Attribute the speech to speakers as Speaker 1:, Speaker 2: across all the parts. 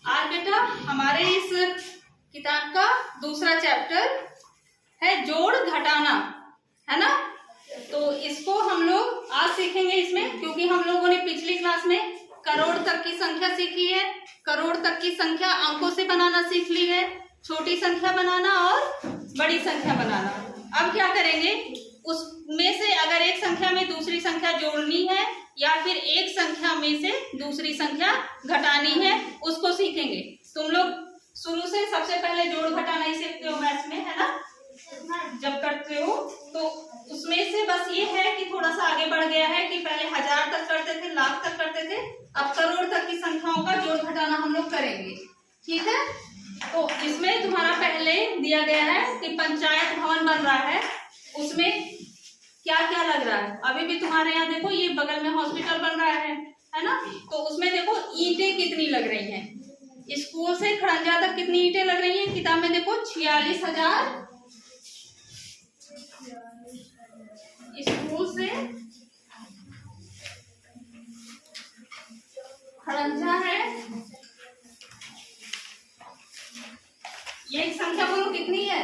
Speaker 1: आज बेटा हमारे इस किताब का दूसरा चैप्टर है जोड़ घटाना, है ना। तो इसको हम लोग आज सीखेंगे इसमें, क्योंकि हम लोगों ने पिछली क्लास में करोड़ तक की संख्या सीखी है। करोड़ तक की संख्या अंकों से बनाना सीख ली है, छोटी संख्या बनाना और बड़ी संख्या बनाना। अब क्या करेंगे, उसमें से अगर एक संख्या में दूसरी संख्या जोड़नी है या फिर एक संख्या में से दूसरी संख्या घटानी है, उसको सीखेंगे। तुम लोग शुरू से सबसे पहले जोड़ घटाना ही सीखते हो मैथ्स में, है ना। जब करते हो तो उसमें से बस ये है कि थोड़ा सा आगे बढ़ गया है कि पहले 1000 तक करते थे, लाख तक करते थे, अब करोड़ तक की संख्याओं का जोड़ घटाना हम लोग करेंगे, ठीक है। तो इसमें तुम्हारा पहले दिया गया है कि पंचायत भवन बन रहा है, उसमें क्या क्या लग रहा है। अभी भी तुम्हारे यहाँ देखो ये बगल में हॉस्पिटल बन रहा है ना। तो उसमें देखो ईंटें कितनी लग रही हैं। स्कूल से खड़ंजा तक कितनी ईंटें लग रही हैं, किताब में देखो 46,000। स्कूल से खड़ंजा है, ये एक संख्या बोलो कितनी है,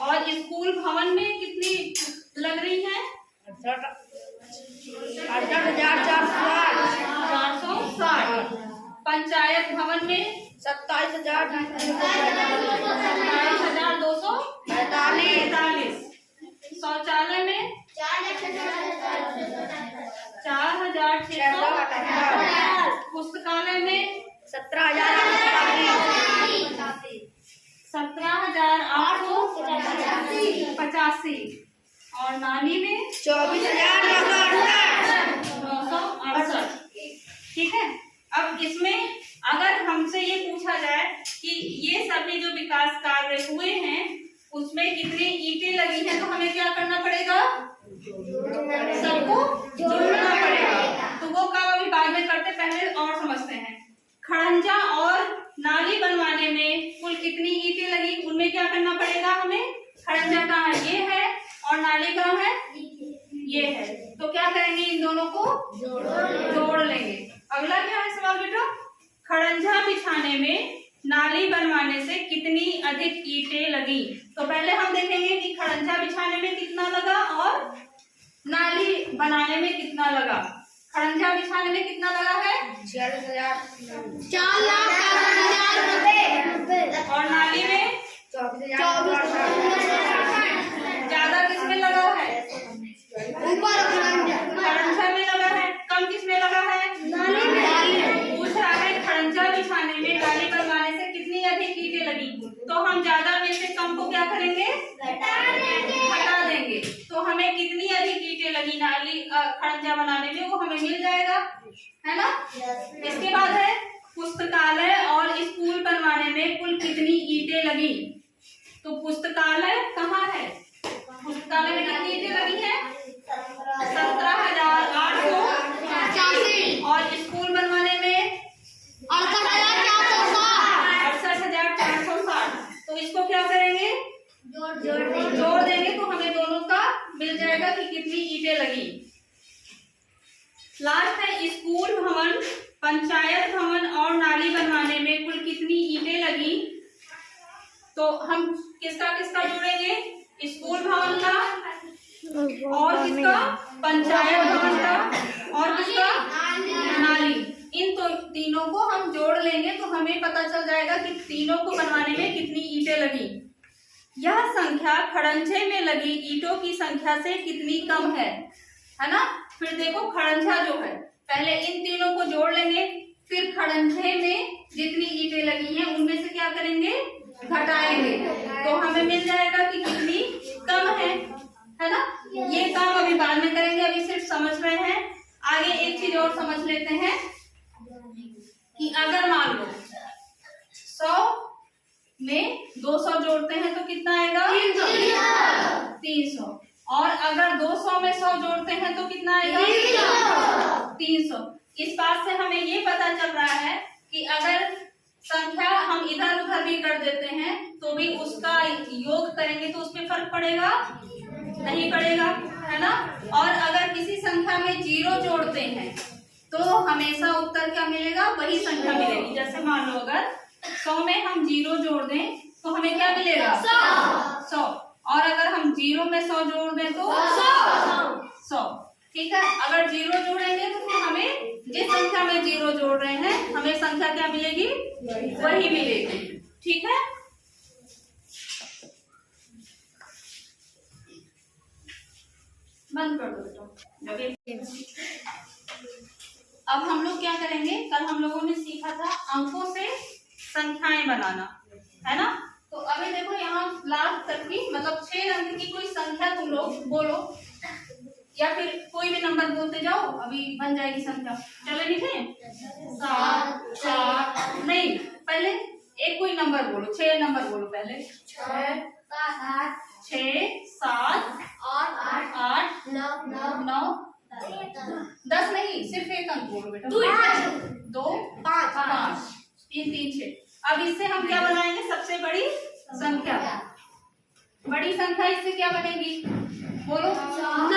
Speaker 1: और स्कूल भवन में कितनी लग रही है, 460। पंचायत भवन में 27,245। शौचालय में 4,600। पुस्तकालय में 17,885। और नाली में 24,968। ठीक है। अब इसमें अगर हमसे ये पूछा जाए कि ये सभी जो विकास कार्य हुए हैं उसमें कितनी ईंटें लगी हैं, तो हमें क्या करना पड़ेगा, सबको जोड़ना पड़ेगा। तो वो काम अभी बाद में करते, पहले और समझते हैं। खड़ंजा और नाली बनवाने में कुल कितनी ईंटें लगी, उनमें क्या करना पड़ेगा हमें। खड़ंजा कहाँ है, ये है, और नाली कहाँ है, ये है। तो क्या करेंगे, इन दोनों को जोड़ लेंगे। अगला क्या है सवाल बेटा, खड़ंजा बिछाने में नाली बनवाने से कितनी अधिक ईंटें लगी। तो पहले हम देखेंगे कि खड़ंजा बिछाने में कितना लगा और नाली बनाने में कितना लगा। खड़ंजा बिछाने में कितना लगा है, 4,04,000। और नाली में 24,000। ज्यादा किसमें लगा है, खड़ंजा में लगा है, कम किसमें लगा है, नाली में। पूछ रहा है खड़ंजा बिछाने में नाली बनवाने से कितनी अधिक ईंटें लगी। तो हम ज्यादा में से कम को क्या करेंगे, हटा देंगे। तो हमें कितनी अधिक ईंटें लगी नाली खड़ंजा बनाने में, वो हमें मिल जाएगा, है ना। इसके बाद है पुस्तकालय और स्कूल बनवाने में कुल कितनी ईंटें लगी। तो पुस्तकालय कहाँ है, पुस्तकालय में कितनी ईंटें लगी है, 17,885। और स्कूल बनवाने में 68,460। तो इसको क्या करेंगे, जोड़ देंगे, तो हमें दोनों का मिल जाएगा कि कितनी ईंटें लगी। लास्ट है स्कूल भवन, पंचायत भवन और नाली बनवाने में कुल कितनी ईंटें लगी। तो हम किसका किसका जोड़ेंगे, स्कूल भवन का और किसका, पंचायत भवन का और किसका, नाली। इन तो तीनों को हम जोड़ लेंगे तो हमें पता चल जाएगा कि तीनों को बनवाने में कितनी ईंटें लगी। यह संख्या खड़ंजे में लगी ईंटों की संख्या से कितनी कम है ना। फिर देखो खड़ंजा जो है, पहले इन तीनों को जोड़ लेंगे, फिर खड़ंजे में जितनी ईंटें लगी हैं उनमें से क्या करेंगे, घटाएंगे, तो हमें मिल जाएगा कि कितनी कम है ना। ये काम अभी बाद में करेंगे, अभी सिर्फ समझ रहे हैं। आगे एक चीज और समझ लेते हैं कि अगर मान लो 100 में 200 जोड़ते हैं तो कितना आएगा, 300। और अगर 200 में 100 जोड़ते हैं तो कितना आएगा, 300। इस बात से हमें ये पता चल रहा है कि अगर संख्या हम इधर उधर भी कर देते हैं तो भी उसका योग करेंगे तो उसमें फर्क पड़ेगा, नहीं पड़ेगा, है ना। और अगर किसी संख्या में 0 जोड़ते हैं तो हमेशा उत्तर क्या मिलेगा, वही संख्या मिलेगी। जैसे मान लो अगर 100 में हम 0 जोड़ दें तो हमें क्या मिलेगा, 100। और अगर हम 0 में 100 जोड़ दें तो 100। ठीक है, अगर 0 जोड़ेंगे तो फिर हमें जिस संख्या में 0 जोड़ रहे हैं हमें संख्या क्या मिलेगी, वही मिलेगी। ठीक है, बंद कर दो बेटा। अब हम लोग क्या करेंगे, कल हम लोगों ने सीखा था अंकों से संख्याएं बनाना, है ना। तो अभी देखो यहाँ लास्ट तक की मतलब 6 अंक की कोई संख्या तुम लोग बोलो या फिर कोई भी नंबर बोलते जाओ, अभी बन जाएगी संख्या। चले लिखे 7 4 नहीं, पहले एक कोई नंबर बोलो, 6 नंबर बोलो पहले। 6 7 8 9 10 नहीं, सिर्फ एक अंक बोलो बेटा। 2 5 3 3 6। अब इससे हम क्या बनाएंगे, सबसे बड़ी संख्या। बड़ी संख्या इससे क्या बनेगी बोलो, 9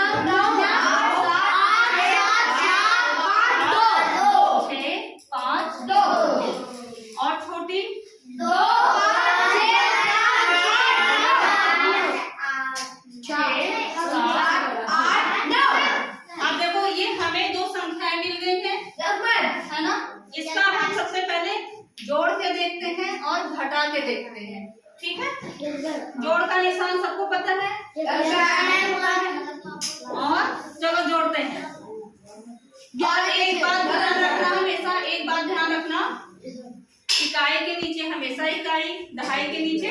Speaker 1: 6 5 2। और छोटी 2 है ना। इसका हम सबसे पहले जोड़ के देखते हैं और घटा के देखते हैं। ठीक है, जोड़ का निशान सबको पता है, और चलो जोड़ते हैं। और एक बात ध्यान रखना, हमेशा एक बात ध्यान रखना, इकाई के नीचे हमेशा इकाई, दहाई के नीचे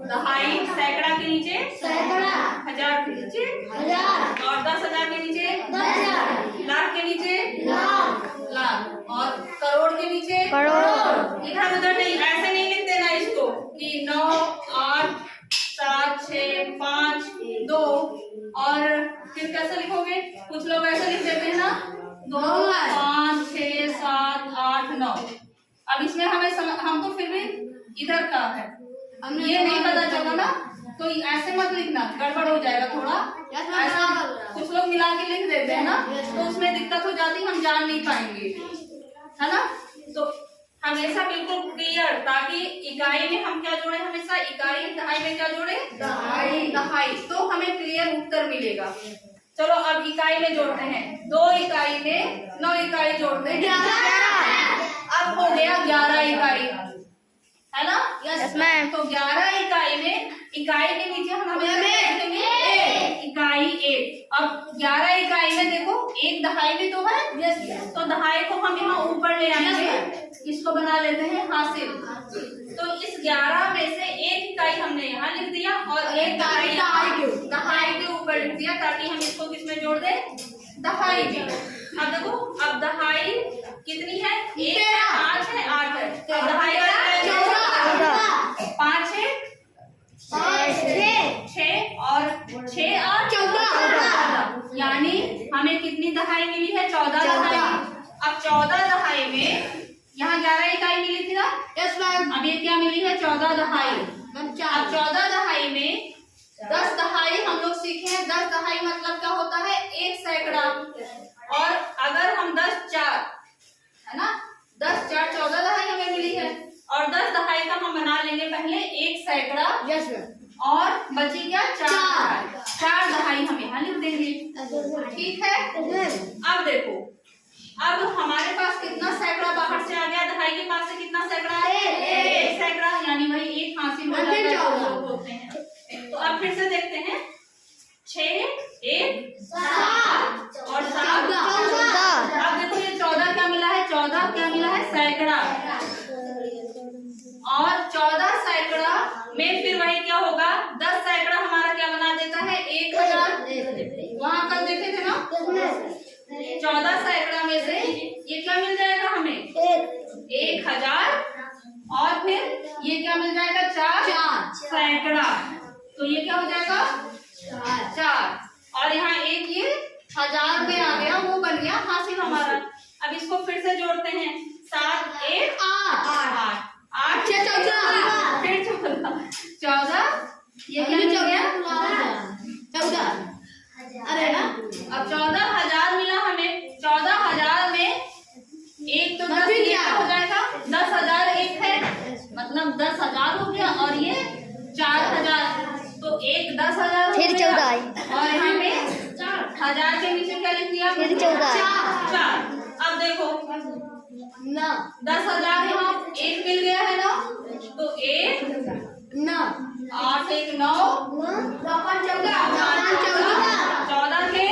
Speaker 1: दहाई, सैकड़ा के नीचे सैकड़ा, हजार के नीचे हजार, और 10,000 के नीचे 10,000, लाख के नीचे लाख, और करोड़ के नीचे करोड़। इधर उधर नहीं, ऐसे नहीं लिख देना इसको कि 9 8 7 6 5 2। और फिर कैसे लिखोगे, कुछ लोग ऐसे लिख देते हैं ना 2 5 6 7 8 9। अब इसमें हमें हम तो फिर भी इधर का है, ये नहीं पता चला ना, तो ऐसे मत लिखना, गड़बड़ हो जाएगा थोड़ा। ऐसा कुछ लोग मिला के लिख देते हैं ना, तो उसमें दिक्कत हो जाती, हम जान नहीं पाएंगे, है ना। तो हमेशा बिल्कुल क्लियर, ताकि इकाई में हम क्या जोड़े, हमेशा इकाई, दहाई में क्या जोड़े, दहाई, तो हमें क्लियर उत्तर मिलेगा। चलो अब इकाई में जोड़ते हैं, 2 इकाई में 9 इकाई जोड़ते हैं, अब हो गया 11 इकाई, है ना। Yes ma'am. तो 11 इकाई में इकाई के नीचे हम लिखेंगे इकाई 1। अब 11 इकाई में देखो एक दहाई भी तो है, यस, तो दहाई को हम यहाँ ऊपर ले आएंगे, इसको बना लेते हैं हासिल। तो इस 11 में से एक इकाई हमने यहाँ लिख दिया और एक दहाई के ऊपर लिख दिया, ताकि हम इसको किसमें जोड़ दें, दहाई में। अब देखो, अब दहाई कितनी है, 1 है 5 है 8 है, अब दहाई 5 है 6 और 6 और 14, यानी हमें कितनी दहाई मिली है, 14 दहाई। अब 14 दहाई में यहाँ 11 इकाई मिली थी ना, यस मैम। अब ये क्या मिली है, 14 दहाई। अब 14 दहाई में 10 दहाई हम लोग सीखे हैं, 10 दहाई मतलब क्या होता है, 1 सैकड़ा। और अगर हम 10 4 है ना, 10 4 14 दहाई हमें मिली है, और 10 दहाई का हम बना लेंगे पहले 1 सैकड़ा, यस मैम, और बची क्या 4 दहाई हम यहाँ लिख देंगे। ठीक है, अब देखो, अब हमारे पास कितना सैकड़ा बाहर से आ गया, दहाई के पास से कितना सैकड़ा है, 1 सैकड़ा, यानी वही 1 हासिल होते हैं। तो अब फिर से देखते हैं, 6 1 7 और 7 14। अब देखो ये 14 क्या मिला है, 14 क्या मिला है, सैकड़ा। और 14 सैकड़ा में फिर वही क्या होगा, 10 सैकड़ा हमारा क्या बना देता है, 1000। वहां कल देखे थे ना, 14 सैकड़ा में से ये क्या मिल जाएगा हमें, 1000, और फिर ये क्या मिल जाएगा, 4 सैकड़ा। तो ये क्या हो जाएगा, 4। 1000 के नीचे क्या लिख दिया? 4। अब देखो 10,000 यहाँ 1 मिल गया है ना, तो 1 9 8 1 9 14 के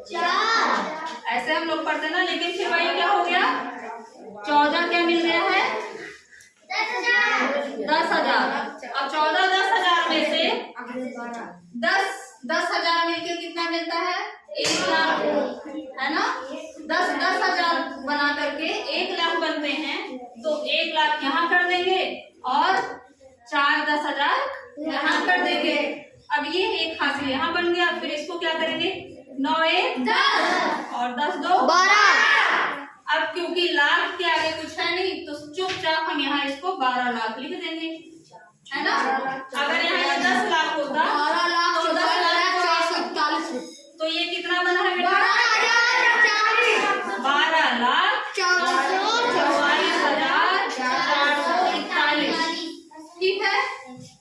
Speaker 1: 4 ऐसे हम लोग पढ़ते ना, लेकिन फिर वही क्या हो गया? 14 क्या मिल गया है? 10,000। अब 14 10,000 में से 10,000 मिलके कितना मिलता है? 1 लाख, है ना। 10,000 बना करके 1 लाख बनते हैं, तो 1 लाख यहाँ कर देंगे और 4 10,000 यहाँ कर देंगे। अब ये एक हासिल यहाँ बन गया। फिर इसको क्या करेंगे? 9 1 10 और 10 2 12। अब क्योंकि लाख के आगे कुछ है नहीं, तो चुपचाप हम यहाँ इसको 12 लाख लिख देंगे, है ना। अगर यहाँ 10 लाख होता तो 10 लाख तो ये कितना बना है बेटा? 12 लाख 44,441। ठीक है,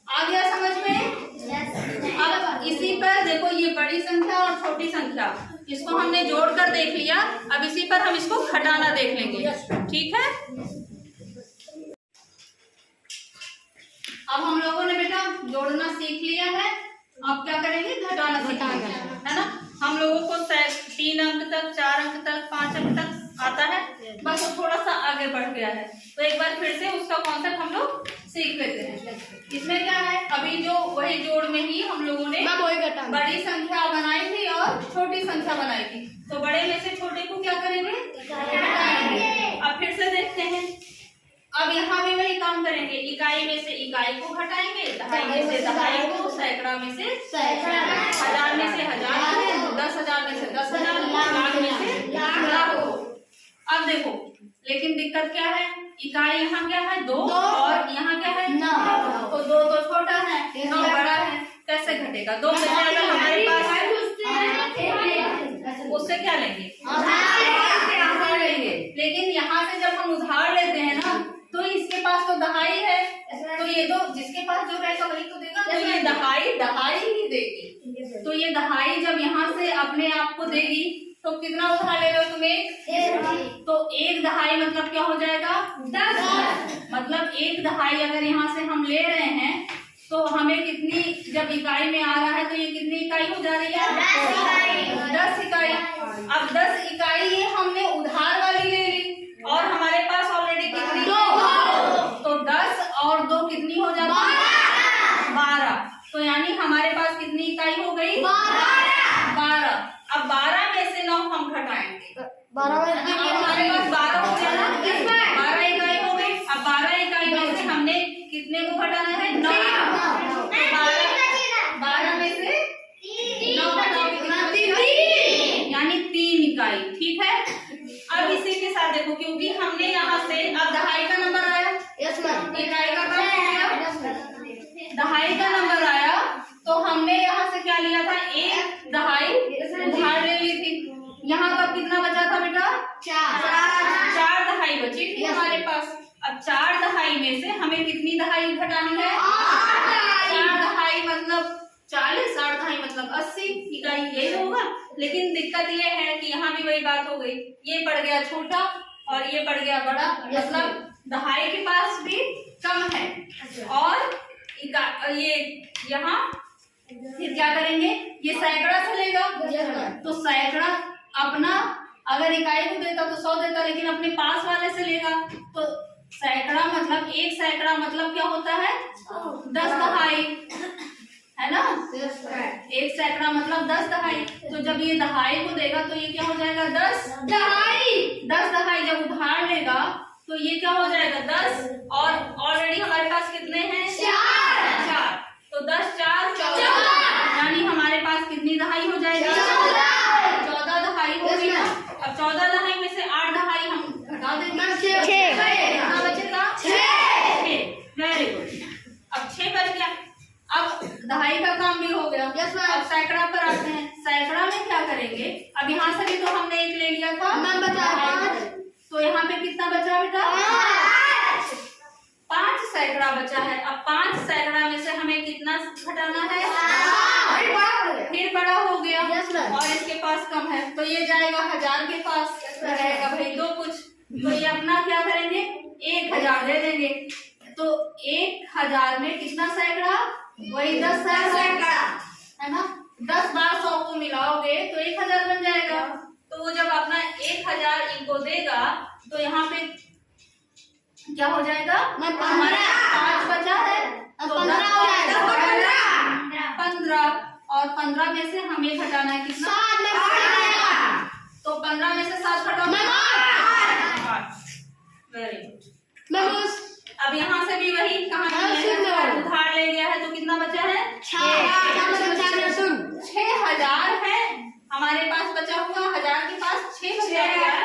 Speaker 1: आ गया समझ में? अब इसी पर देखो, ये बड़ी संख्या और छोटी संख्या, इसको हमने जोड़कर देख लिया। अब इसी पर हम इसको घटाना देख लेंगे, ठीक है। अब हम लोगों ने बेटा जोड़ना सीख लिया है, अब क्या करेंगे? घटाना सीखेंगे, है ना। हम लोगों को 3 अंक तक, 4 अंक तक, 5 अंक तक आता है, बस वो थोड़ा सा आगे बढ़ गया है। तो एक बार फिर से उसका कॉन्सेप्ट हम लोग सीख लेते हैं। इसमें क्या है, अभी जो वही जोड़ में ही हम लोगों ने बड़ी संख्या बनाई थी और छोटी संख्या बनाई थी, तो बड़े में से छोटे को क्या करेंगे? घटाएंगे। अब फिर से देखते हैं, अब यहाँ भी वही काम करेंगे, इकाई में से इकाई को घटाएंगे, दहाई में से दहाई को, सैकड़ा में से सैकड़ा, 1000 में से 1000, 10,000 में से 10,000, लाख में से लाख को। अब देखो, लेकिन दिक्कत क्या है? इकाई यहाँ क्या है? 2 और यहाँ क्या है? 9। तो 2 तो छोटा है, 9 बड़ा है, कैसे घटेगा? 2 में से अगर हमारे पास है उससे क्या लेंगे? उधार लेंगे। लेकिन यहाँ से जब हम उधार लेते हैं ना, तो इसके पास तो दहाई है, तो ये तो जिसके पास जो रहेगा वही तो देगा, तो ये दहाई ही देगी। तो ये दहाई जब यहाँ से अपने आप को देगी, तो कितना उधार ले लो तुम्हें? तो 1 दहाई मतलब क्या हो जाएगा? 10। मतलब 1 दहाई अगर यहाँ से हम ले रहे हैं, तो हमें कितनी, जब इकाई में आ रहा है तो ये कितनी इकाई हो जा रही है? 10 इकाई। अब 10 इकाई ये हमने उधार वाली ले ली और हमारे पास ऑलरेडी कितनी? 2। तो 10 और 2 कितनी हो जाती है? 12। तो यानी हमारे पास कितनी इकाई हो गई? 12। अब 12 में से 9 हम घटाएंगे, 12 हमारे पास 12 हो गया ना, 12 इकाई हो गई। अब 12 इकाई में से हमने कितने को घटाना है? 9। 12 में से 9 घटाओगे, यानी 3 इकाई। ठीक है, अब इसी के साथ देखो, क्योंकि हमने यहाँ से अब दहाई का नंबर आया, इकाई का कम हो गया, दहाई का नंबर आया, तो हमने यहाँ से क्या लिया था? 1 दहाई उधार ले ली थी। यहाँ पर कितना बचा था बेटा? 4 दहाई बची थी हमारे पास। अब 4 दहाई में से हमें कितनी दहाई घटानी है? 4 दहाई मतलब 40, 8 दहाई मतलब 80 इकाई, यही होगा। लेकिन दिक्कत ये है कि यहाँ भी वही बात हो गई, ये पड़ गया छोटा और ये पड़ गया बड़ा, मतलब दहाई के पास भी कम है और ये यहाँ फिर क्या करेंगे? ये सैकड़ा से लेगा, तो सैकड़ा अपना अगर इकाई को देता तो 100 देता, लेकिन अपने पास वाले से लेगा, तो सैकड़ा मतलब 1 सैकड़ा मतलब क्या होता है? 10 दहाई, है ना। 1 सैकड़ा मतलब 10 दहाई। तो जब ये दहाई को देगा तो ये क्या हो जाएगा? 10 दहाई। 10 दहाई जब उधार लेगा तो ये क्या हो जाएगा? 10, और ऑलरेडी हमारे पास कितने हैं? 4। तो 10 4 14, यानी हमारे पास कितनी दहाई हो जाएगी? 14 दहाई होगी ना। अब 14 दहाई में से 8 दहाई हम घटा देंगे, 6 कितना बचेगा? 6। Very good. अब 6 बच गया। अब दहाई का काम भी हो गया। अब सैकड़ा पर आते हैं। सैकड़ा में क्या करेंगे? अब यहाँ से भी तो हमने 1 ले लिया था, तो यहाँ पे कितना बचा बेटा? 5 सैकड़ा बचा है। अब 5 सैकड़ा में से हमें कितना घटाना है? फिर बड़ा हो गया
Speaker 2: Yes, ma'am.
Speaker 1: और इसके पास कम है, तो ये जाएगा 1000 के पास, रहेगा भाई दो कुछ, तो ये अपना क्या करेंगे 1000 दे देंगे। तो 1000 में कितना सैकड़ा, वही 10 सैकड़ा है ना, 10 बार 100 को मिलाओगे तो 1000 बन जाएगा। तो वो जब अपना 1000 इनको देगा तो यहाँ पे क्या हो जाएगा, हमारा 5 बचा है तो 15 हो जाएगा, 15 और 15 में से हमें घटाना है कितना, 7 तो 15 में से 7 घटाओ, वेरी गुड। अब यहाँ से भी वही कहानी है, उधार ले गया है तो कितना बचा है 6000 है हमारे पास बचा हुआ, 1000 के पास 6 बचा हुआ है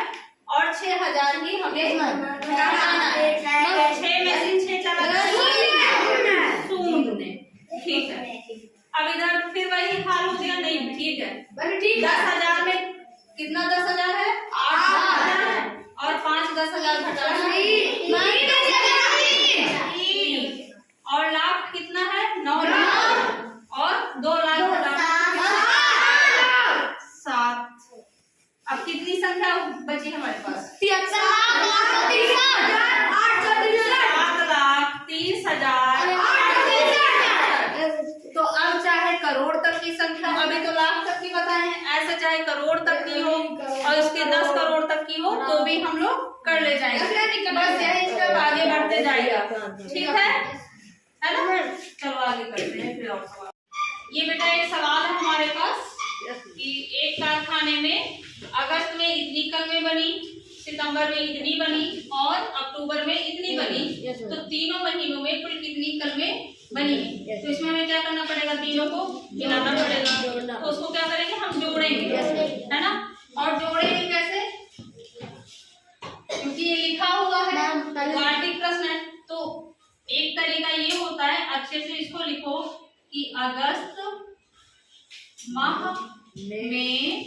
Speaker 1: और 6000 ही हमें घटाना है। 6 में से 6 चला गया शून्य, ठीक है। अब इधर फिर वही हाल हो गया, नहीं ठीक है, 10,000 में कितना 10,000 है, 8,000 है और 5 10,000 घटाना और लाख कितना है 9 लाख और 2 लाख घटाना 7। अब कितनी संख्या बची हमारे पास, 7,30,000। तो अब चाहे करोड़ तक की संख्या, अभी तो लाख तक की बताए हैं, ऐसे चाहे करोड़ तक की हो और उसके 10 करोड़ तक की हो तो भी हम लोग कर ले जाएंगे, बस यही स्टेप आगे बढ़ते जाएगा, ठीक है ना। चलो आगे करते हैं फिर और सवाल। ये बेटा ये सवाल है हमारे पास कि एक कारखाने में अगस्त में इतनी कलमें बनी, सितंबर में इतनी बनी और अक्टूबर में इतनी बनी, तो तीनों महीनों में कुल कितनी कलमें बनी है। तो इसमें हमें क्या करना पड़ेगा, तीनों को मिलाना पड़ेगा, तो उसको क्या करेंगे हम जोड़ेंगे, है ना। और जोड़ेंगे कैसे, क्योंकि ये लिखा हुआ है वार्षिक प्रश्न है, तो एक तरीका ये होता है, अच्छे से इसको लिखो कि अगस्त माह में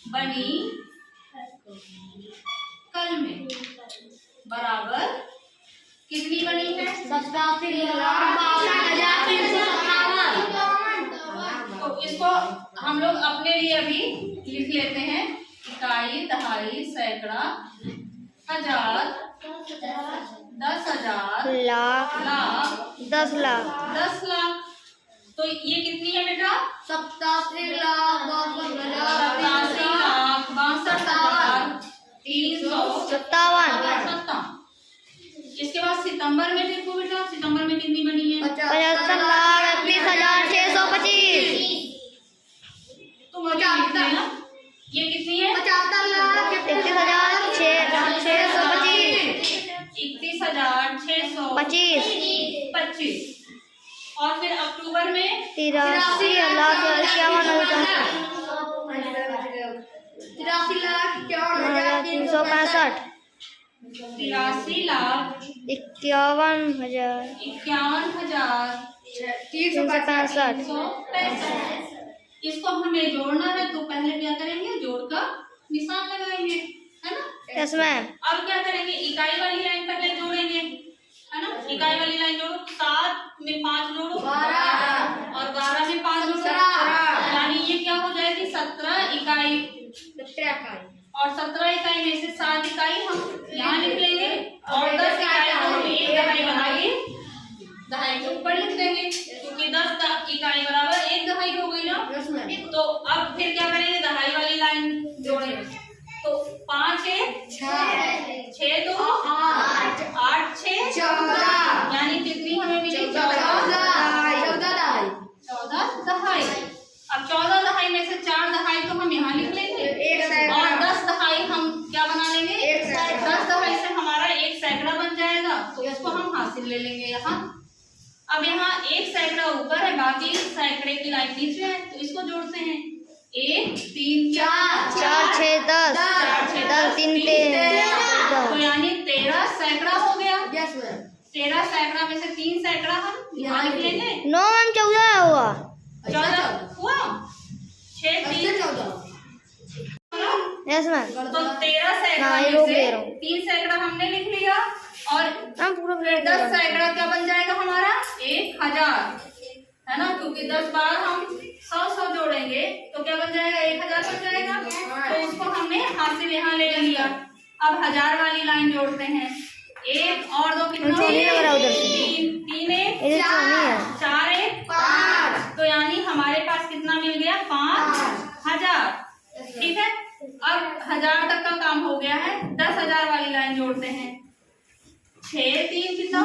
Speaker 1: बनी कलमें बराबर कितनी बनी है, 87,62,357। तो इसको हम लोग अपने लिए अभी लिख लेते हैं, इकाई, दहाई, सैकड़ा, हजार, 10,000, लाख, 10 लाख। तो ये कितनी है बेटा, 87,62,357। इसके बाद सितंबर में देखो बेटा, सितंबर में कितनी बनी है, 75,31,625। तो मुझे लिखना है ना, ये कितनी है 31,625। और फिर अक्टूबर में
Speaker 2: 83,51,365।
Speaker 1: 83,51,365। इसको हमें जोड़ना है तो पहले क्या करेंगे, जोड़ का निशान लगाएंगे, है ना।
Speaker 2: Yes ma'am.
Speaker 1: अब क्या करेंगे, इकाई वाली लाइन पहले जोड़ेंगे, है ना। इकाई वाली लाइन जोड़ो, 7 में 5 जोड़ो 12 और 12 में 5 जोड़ो 17, यानी ये क्या हो जाएगी 17 इकाई। और 17 इकाई में से 7 इकाई हम यहाँ लिख लेंगे और 10 इकाई को हम एक दहाई बनाएंगे, दहाई के ऊपर लिख देंगे, क्योंकि 10 इकाई बराबर एक दहाई हो गई ना। तो अब फिर क्या करेंगे, दहाई वाली लाइन जोड़ेंगे, तो 5 1 6 2 8 8 6 14, यानी कितनी हमें मिली 14 दहाई। अब 14 दहाई में से 4 दहाई तो हम यहाँ लिख लेंगे और 10 दहाई हम क्या बना लेंगे, 10 दहाई से हमारा एक सैकड़ा बन जाएगा, तो इसको हम हासिल ले लेंगे यहाँ। अब यहाँ एक सैकड़ा ऊपर है, बाकी सैकड़े की लाइन नीचे है, तो इसको जोड़ते हैं, 1 3 4
Speaker 2: 4 6 10 10 3 13,
Speaker 1: तो यानी 13 सैकड़ा हो गया। 13 सैकड़ा में से 3 सैकड़ा हम यहाँ लिख लेंगे।
Speaker 2: 9 मैम 14 हुआ,
Speaker 1: 14 हुआ, 6 3
Speaker 2: यस मैम।
Speaker 1: तो 13 सैकड़ा में से 3 सैकड़ा हमने लिख लिया और
Speaker 2: मैम पूरा
Speaker 1: फिर 10 सैकड़ा क्या बन जाएगा हमारा 1000, है ना, क्योंकि 10 बार हम 100 जोड़ेंगे तो क्या बन जाएगा, 1000 बन जाएगा। तो उसको हमने हासिल यहाँ ले लिया। अब 1000 वाली लाइन जोड़ते हैं। 1 और 2 कितना हो गया, 3, 3 1 4 1 5। तो यानी हमारे पास कितना मिल गया, 5000। ठीक है, अब 1000 तक का काम हो गया है। 10,000 वाली लाइन जोड़ते हैं। 6 3 कितना,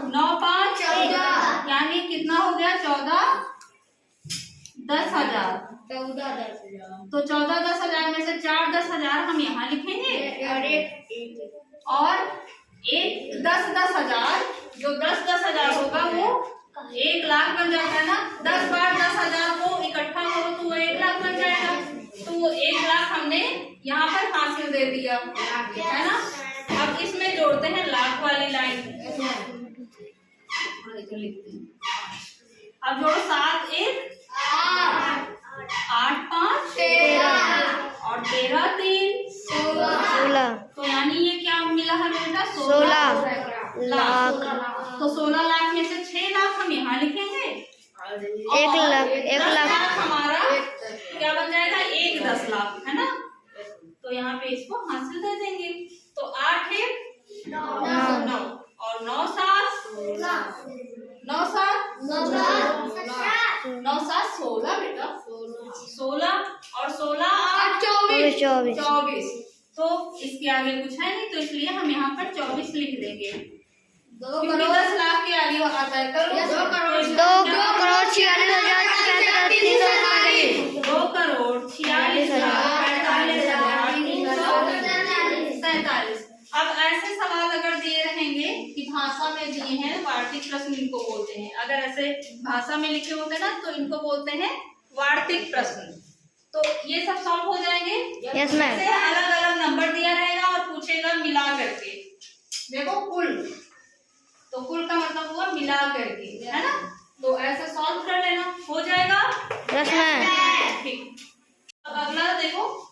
Speaker 1: 9 5 14, यानी कितना हो गया, 14 10,000। तो 14 10,000 में से 4 10,000 हम यहाँ लिखेंगे और 1 10 10,000, जो 10 10,000 होगा वो 1 लाख बन जाता है ना। 10 बार 10,000 को इकट्ठा करो तो वो 1 लाख बन जाएगा। तो वो 1 लाख हमने यहाँ पर हासिल दे दिया, है ना। अब इसमें जोड़ते हैं लाख वाली लाइन। अब जोड़ो 7 1 8 5 13 और 13 3 16। तो यानी ये क्या मिला है बेटा, 16 लाख। तो 16 लाख में से 6 लाख हम यहाँ लिखेंगे।
Speaker 2: 1 लाख, 1 लाख
Speaker 1: हमारा क्या बन जाएगा, 1 10 लाख, है ना। तो यहाँ पे इसको हासिल दे देंगे। तो 8 1 9 और 9 7 9 7 9 7 16 बेटा, 16 और 16 8 24। तो इसके आगे कुछ है नहीं, तो इसलिए हम यहाँ पर 24 लिख देंगे। 10 लाख के आगे आता है, करो 2 करोड़ 46,347। 2 करोड़ 46,43,47। अब ऐसे सवाल अगर दिए रहेंगे कि भाषा में दिए हैं, वार्तिक प्रश्न इनको बोलते हैं। अगर ऐसे भाषा में लिखे होते हैं ना तो इनको बोलते हैं वार्तिक प्रश्न। तो ये सब सॉल्व हो जाएंगे।
Speaker 2: Yes ma'am.
Speaker 1: अलग अलग नंबर दिया रहेगा और पूछेगा मिला करके। देखो कुल, तो कुल का मतलब हुआ मिला करके, है ना। तो ऐसे सॉल्व कर लेना, हो जाएगा।
Speaker 2: Yes ma'am.
Speaker 1: ठीक, अब अगला देखो,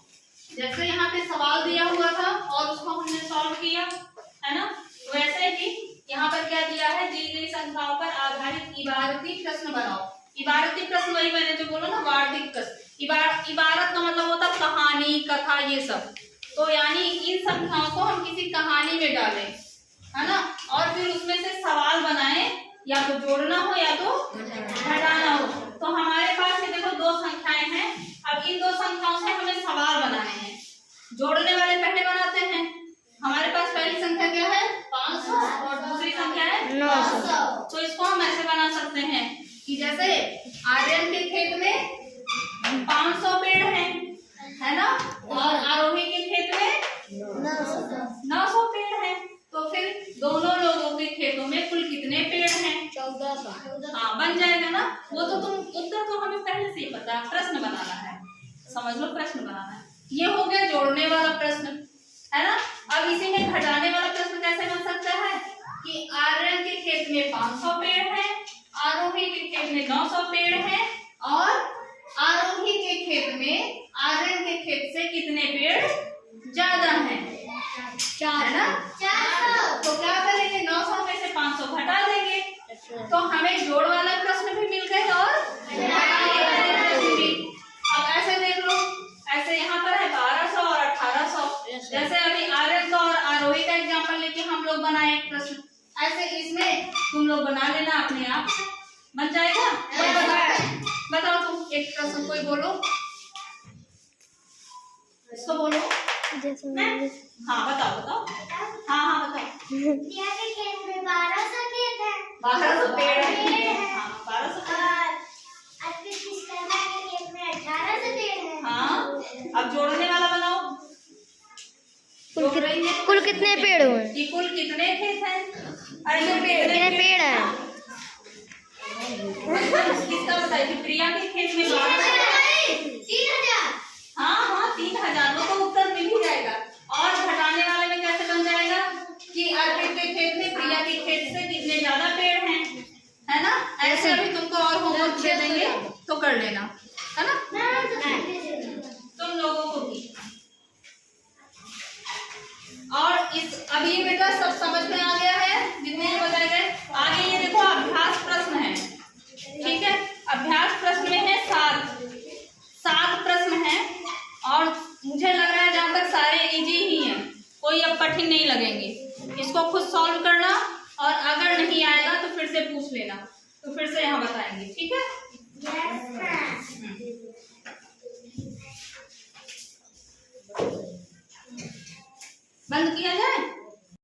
Speaker 1: जैसे यहाँ पे सवाल दिया हुआ था और उसको हमने सॉल्व किया, है ना। वैसे ही यहाँ पर क्या दिया है, दी गई संख्याओं पर आधारित इबारती प्रश्न बनाओ। इबारती प्रश्न वही मैंने जो बोला ना, वार्तिक प्रश्न। इबारत का मतलब होता है कहानी, कथा, ये सब। तो यानी इन संख्याओं को हम किसी कहानी में डालें, है ना, और फिर उसमें से सवाल बनाएं, या तो जोड़ना हो या तो घटाना हो। तो हमारे पास ये देखो 2 संख्याएं हैं। अब इन 2 संख्याओं से हमें सवाल बनाने हैं। जोड़ने वाले पहले बनाते हैं। हमारे पास पहली संख्या क्या है, 500 और दूसरी संख्या है 900। तो इसको हम ऐसे बना सकते हैं कि जैसे आर्यन के खेत में 500 पेड़ हैं, है ना, और आरोही के खेत में 900 पेड़ हैं। तो फिर दोनों लोगों के खेतों में कुल कितने पेड़ हैं, 1400। हाँ, बन जाएगा ना। वो तो तुम उत्तर तो हमें पहले से ही पता है, प्रश्न बनाना है, समझ लो, प्रश्न बनाना है। ये हो गया जोड़ने वाला प्रश्न, है ना। अब इसी में घटाने वाला प्रश्न कैसे बन सकता है कि आर्यन के खेत में 500 पेड़ हैं, आरोही के खेत में 900 पेड़ हैं, और आरोही के खेत में आर्यन के खेत से कितने पेड़ ज्यादा हैं, 4, है ना। तो क्या करेंगे, 900 में से 500 घटा देंगे। तो हमें जोड़ वाला प्रश्न भी मिल गए और घटाने वाले प्रश्न भी। अब ऐसे देख लो, ऐसे यहाँ पर है 1200 और 1800। जैसे अभी आर्यन का और आरोही का एग्जाम्पल लेके हम लोग बनाए एक प्रश्न, ऐसे इसमें तुम लोग बना लेना अपने आप, बन जाएगा। बताओ तुम एक प्रश्न कोई बोलो, इसको बोलो। हाँ बताओ। हाँ बताओ।
Speaker 3: प्रिया के खेत में 1200 खेत है,
Speaker 1: 1200 पेड़ है। हाँ 1200।
Speaker 3: और किसका के खेत में 1800 पेड़ है।
Speaker 1: हाँ, अब जोड़ने वाला बनाओ।
Speaker 2: कुल कितने पेड़ हुए,
Speaker 1: कि कुल कितने खेत हैं, अरे
Speaker 2: कितने पेड़ हैं।
Speaker 1: किसका बताइए, प्रिया के खेत में
Speaker 3: 3000।
Speaker 1: हाँ 3000, वो तो उत्तर मिल ही जाएगा। और घटाने वाले में कैसे बन जाएगा कि अर्पित के खेत में प्रिया के खेत से कितने ज्यादा पेड़ हैं, है ना। ऐसे अभी तुमको और होमवर्क दे देंगे तो कर लेना, है ना, तुम लोगों को भी। और इस अब ये बेटा सब समझ में आ गया है जितने बताए गए। आगे ये देखो अभ्यास प्रश्न है कि कोई अब कठिन नहीं लगेंगे। इसको खुद सॉल्व करना और अगर नहीं आएगा तो फिर से पूछ लेना, तो फिर से यहाँ बताएंगे, ठीक है।